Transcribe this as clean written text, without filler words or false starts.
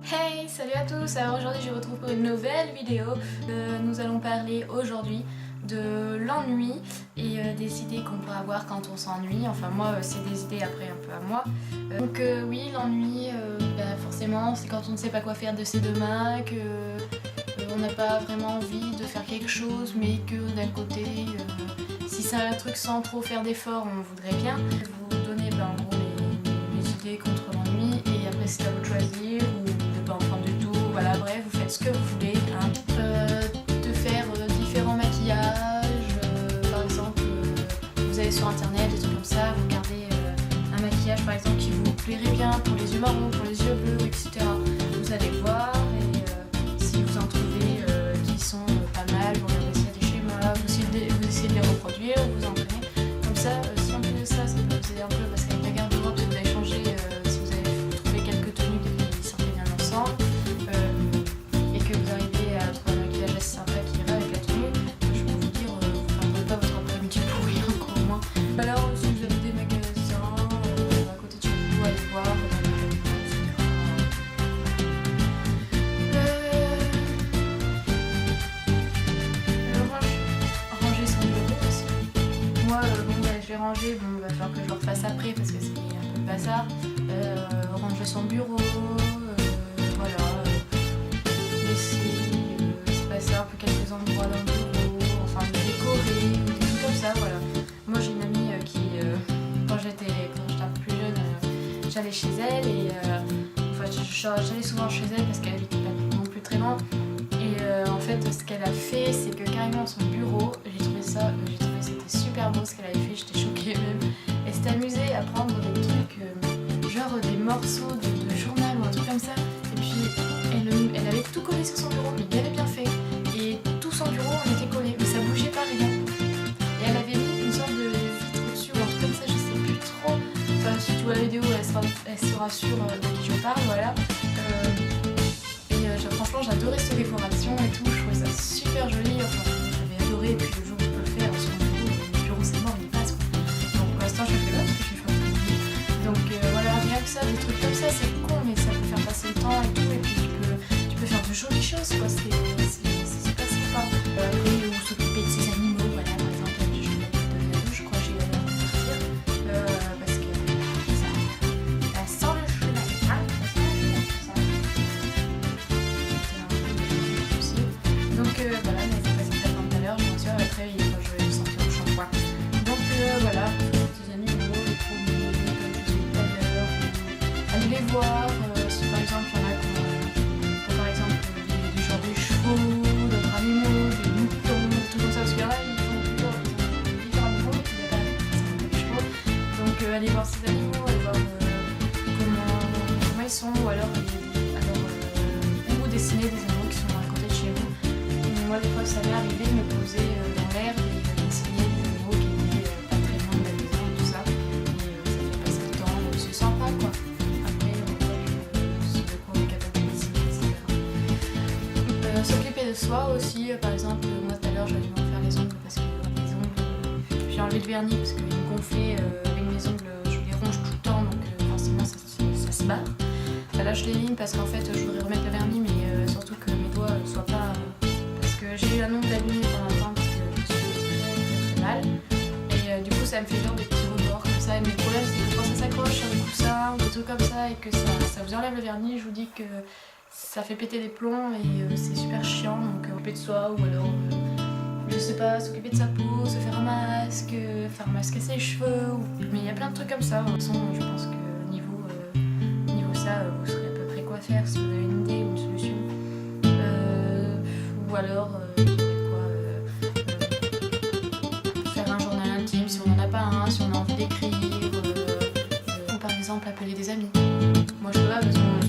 Hey, salut à tous. Alors aujourd'hui je vous retrouve pour une nouvelle vidéo. Nous allons parler aujourd'hui de l'ennui et des idées qu'on peut avoir quand on s'ennuie. Enfin moi c'est des idées après un peu à moi. Donc oui, l'ennui, forcément c'est quand on ne sait pas quoi faire de ses deux mains, que on n'a pas vraiment envie de faire quelque chose, mais que d'un côté si c'est un truc sans trop faire d'efforts on voudrait bien. Je vais vous donner en gros les idées contre l'ennui et après c'est à vous de choisir ou de pas en prendre du tout. Voilà, bref, vous faites ce que vous voulez. Hein. De faire différents maquillages, par exemple vous allez sur internet, des trucs comme ça, vous regardez un maquillage par exemple qui vous plairait bien pour les yeux marrons, pour les yeux bleus, etc. Vous allez voir et si vous en trouvez qui sont pas mal, vous regardez s'il y a des schémas, vous essayez de les reproduire, vous entraînez. Comme ça, si en plus de ça, ça peut vous aider un peu parce qu'avec la garde-robe, vous allez changer si vous avez trouvé quelques tenues qui sortent bien ensemble et que vous arrivez à trouver un maquillage assez sympa qui ira avec la tenue. Je peux vous dire, vous ne perdrez pas votre après-midi pourri encore moins. Alors, si vous avez des magasins à côté de chez vous, allez voir. Ranger son bureau aussi. Moi, je vais ranger, il va falloir que je le refasse après parce que c'est un peu le bazar. Ranger son bureau, voilà. Laisser espacer un peu quelques endroits dans le bureau, enfin le décorer, des trucs comme ça, voilà. Moi j'ai une amie qui, quand j'étais un peu plus jeune, j'allais chez elle et j'allais souvent chez elle parce qu'elle habitait pas non plus très loin. Et en fait, ce qu'elle a fait, c'est que carrément son bureau, j'ai trouvé c'était super beau ce qu'elle avait fait, j'étais choquée même. Elle s'était amusée à prendre des trucs, genre des morceaux de journal ou un truc comme ça. Et puis elle avait tout collé sur son bureau, mais bien bien fait. Et tout son bureau en était collé, mais ça bougeait pas rien. Et elle avait mis une sorte de vitre dessus ou un truc comme ça, je sais plus trop. Enfin, si tu vois la vidéo, elle sera sûre de qui je parle, voilà. Franchement j'adorais cette décoration et tout, je trouvais ça super joli, enfin j'avais adoré et puis le jour où je peux le faire, parce que le bureau c'est mort, il passe quoi. Donc pour l'instant je le fais pas parce que je suis fatiguée. Donc voilà, rien que ça, des trucs comme ça c'est con mais ça peut faire passer le temps et tout et puis tu peux faire de jolies choses quoi, c'est super sympa. Après ou s'occuper de ses animaux, voilà par exemple je vais donner la douche, je crois que j'ai l'air de partir parce que ça sent le cheval, hein, ça sent le cheval tout ça. Donc voilà, mais c'est passé très tout à l'heure, je m'en suis après je vais sortir au shampoing. Donc voilà, les petits animaux, les promener, comme je disais tout à l'heure, aller les voir, si par exemple il y en a qui ont par exemple du genre des chevaux, d'autres animaux, des moutons, des trucs comme ça, parce qu'il y en a ils font toujours différents animaux, mais il n'y a pas forcément des chevaux. Donc aller voir ces animaux, aller voir comment ils sont, ou alors ou dessiner des animaux qui sont à côté de chez vous. Moi des fois ça m'est arrivé de me poser dans l'herbe et dessiner des animaux qui étaient pas très loin de la maison et tout ça. Et ça fait passer le temps, c'est sympa quoi. Après on voit que c'est de quoi on est capable de dessiner, etc. S'occuper de soi aussi, par exemple, moi tout à l'heure j'allais me faire les ongles parce que les ongles, j'ai enlevé le vernis parce qu'ils me gonflaient avec mes ongles, je les ronge tout le temps donc forcément ça se barre. Là je les ligne parce qu'en fait je voudrais remettre le vernis mais surtout que mes doigts soient pas... parce que j'ai eu un ongle abîmé pendant un temps parce que je me suis très mal. Et du coup ça me fait genre des petits rebords comme ça. Et mes problèmes c'est que quand ça s'accroche sur des coussins ou des trucs comme ça et que ça vous enlève le vernis, je vous dis que ça fait péter les plombs et c'est super chiant. Donc s'occuper de soi ou alors je sais pas, s'occuper de sa peau, se faire un masque à ses cheveux. Mais il y a plein de trucs comme ça. De toute façon je pense que niveau ça vous saurez à peu près quoi faire si vous avez une idée ou une solution. Ou alors faire un journal intime si on n'en a pas un, si on a envie d'écrire, ou par exemple appeler des amis. Moi je peux pas parce qu'on